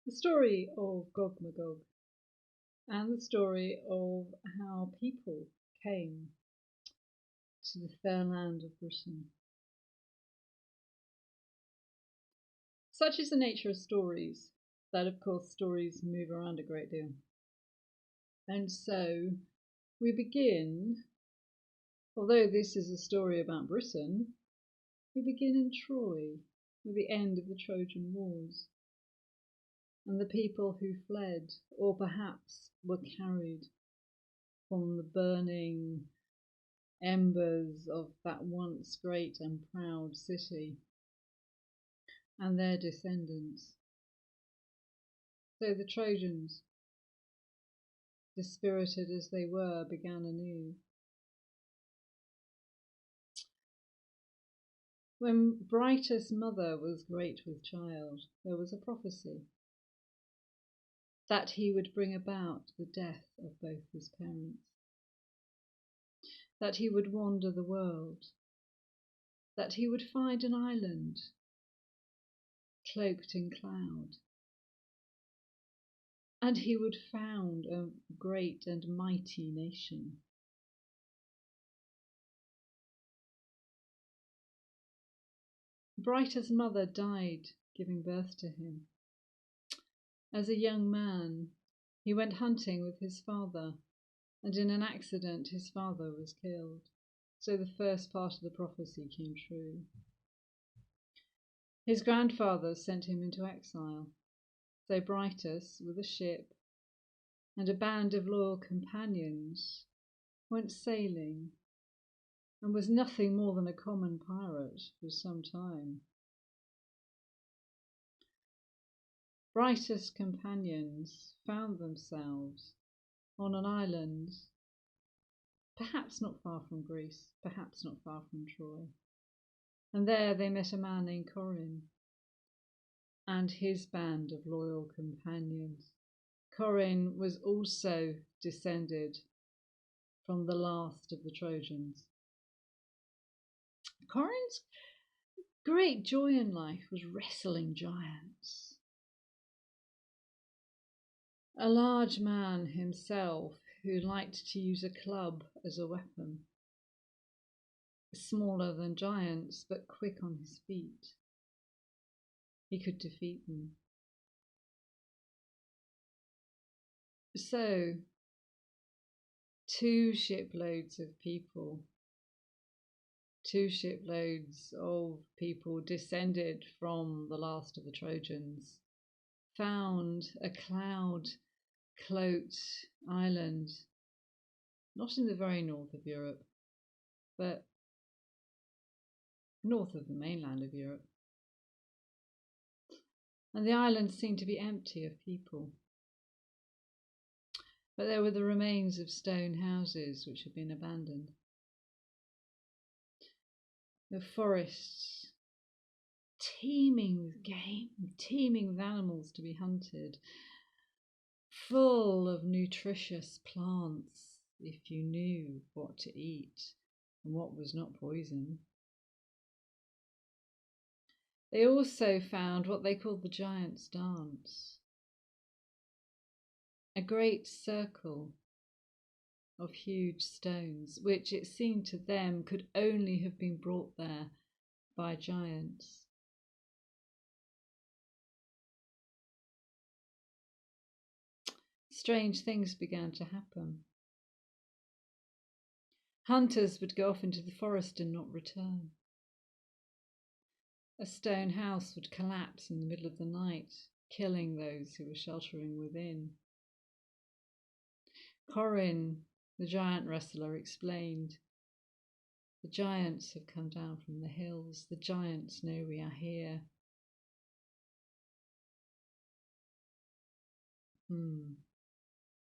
The story of Gogmagog and the story of how people came to the fair land of Britain. Such is the nature of stories that, of course, stories move around a great deal. And so we begin, although this is a story about Britain, we begin in Troy with the end of the Trojan Wars and the people who fled or perhaps were carried from the burning embers of that once great and proud city and their descendants. So the Trojans, dispirited as they were, began anew. When Brightus' mother was great with child, there was a prophecy that he would bring about the death of both his parents, that he would wander the world, that he would find an island cloaked in cloud, and he would found a great and mighty nation. Brightus' mother died giving birth to him. As a young man, he went hunting with his father, and in an accident his father was killed. So the first part of the prophecy came true. His grandfather sent him into exile. So Brightus, with a ship and a band of loyal companions, went sailing and was nothing more than a common pirate for some time. Brightus' companions found themselves on an island, perhaps not far from Greece, perhaps not far from Troy. And there they met a man named Corin and his band of loyal companions. Corin was also descended from the last of the Trojans. Corin's great joy in life was wrestling giants. A large man himself who liked to use a club as a weapon, smaller than giants but quick on his feet. He could defeat them. So, 2 shiploads of people, 2 shiploads of people descended from the last of the Trojans, found a cloud-cloaked island, not in the very north of Europe, but north of the mainland of Europe. And the island seemed to be empty of people. But there were the remains of stone houses which had been abandoned. The forests teeming with game, teeming with animals to be hunted, full of nutritious plants if you knew what to eat and what was not poison. They also found what they called the Giant's Dance, a great circle of huge stones, which it seemed to them could only have been brought there by giants. Strange things began to happen. Hunters would go off into the forest and not return. A stone house would collapse in the middle of the night, killing those who were sheltering within. Corin, the giant wrestler, explained, "The giants have come down from the hills. The giants know we are here."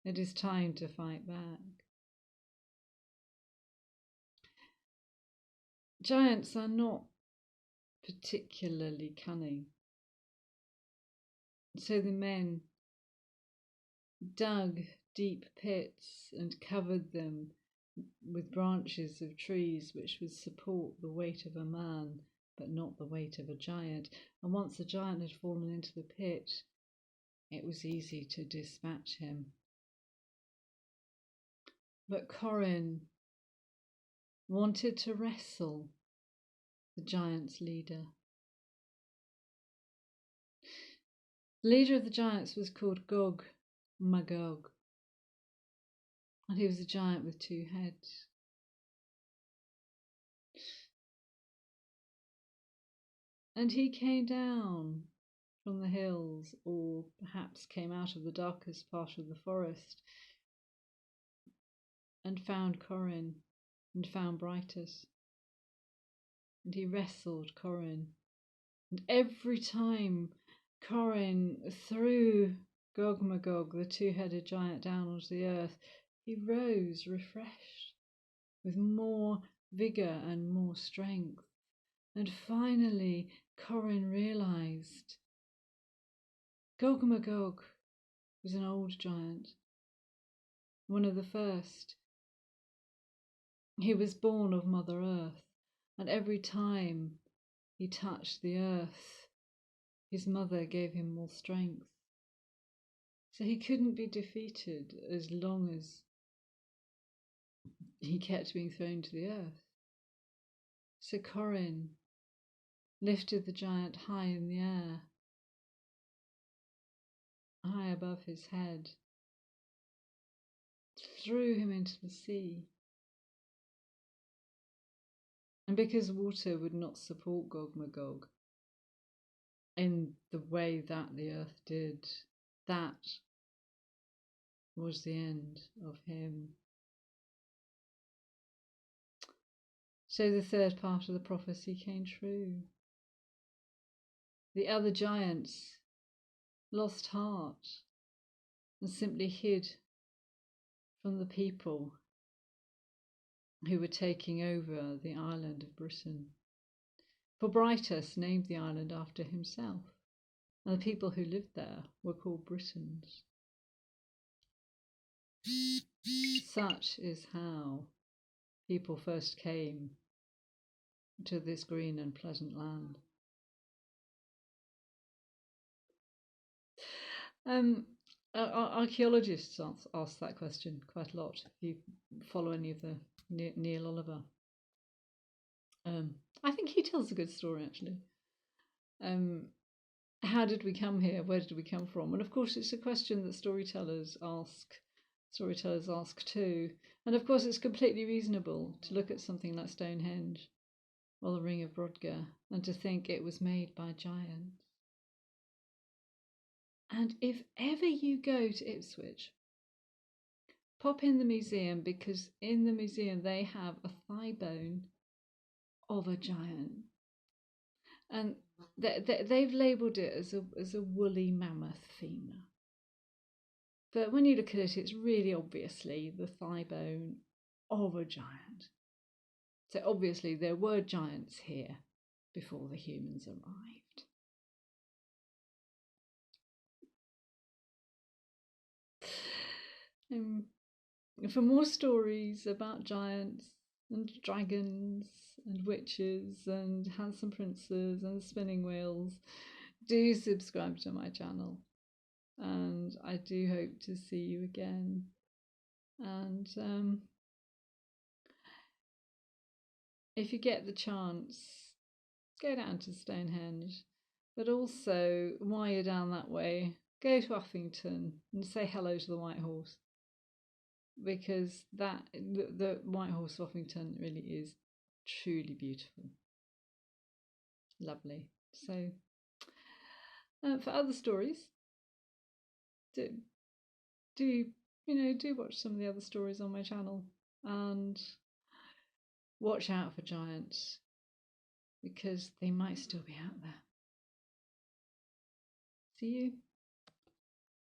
It is time to fight back. Giants are not particularly cunning. So the men dug deep pits and covered them with branches of trees which would support the weight of a man but not the weight of a giant. And once the giant had fallen into the pit, it was easy to dispatch him. But Corin wanted to wrestle the giant's leader. The leader of the giants was called Gogmagog, and he was a giant with 2 heads. And he came down from the hills, or perhaps came out of the darkest part of the forest, and found Corin, and found Brightus. And he wrestled Corin. And every time Corin threw Gogmagog, the 2-headed giant, down onto the earth, he rose refreshed, with more vigour and more strength. And finally, Corin realised Gogmagog was an old giant, one of the first. He was born of Mother Earth, and every time he touched the earth, his mother gave him more strength. So he couldn't be defeated as long as he kept being thrown to the earth. So Corin lifted the giant high in the air, high above his head, threw him into the sea. And because water would not support Gogmagog in the way that the earth did, that was the end of him. So the third part of the prophecy came true. The other giants lost heart and simply hid from the people who were taking over the island of Britain. For Brightus named the island after himself, and the people who lived there were called Britons. Such is how people first came to this green and pleasant land. Archaeologists ask that question quite a lot. If you follow any of the Neil Oliver, I think he tells a good story actually. How did we come here? Where did we come from? And of course, it's a question that storytellers ask too. And of course, it's completely reasonable to look at something like Stonehenge or the Ring of Brodgar and to think it was made by giants. And if ever you go to Ipswich, pop in the museum, because in the museum they have a thigh bone of a giant. And they've labelled it as a woolly mammoth femur. But when you look at it, it's really obviously the thigh bone of a giant. So obviously there were giants here before the humans arrived. For more stories about giants and dragons and witches and handsome princes and spinning wheels, do subscribe to my channel. And I do hope to see you again. And if you get the chance, go down to Stonehenge. But also, while you're down that way, go to Uffington and say hello to the White Horse. Because the White Horse of Uffington really is truly beautiful. Lovely. So, for other stories, do watch some of the other stories on my channel, and watch out for giants, because they might still be out there. See you.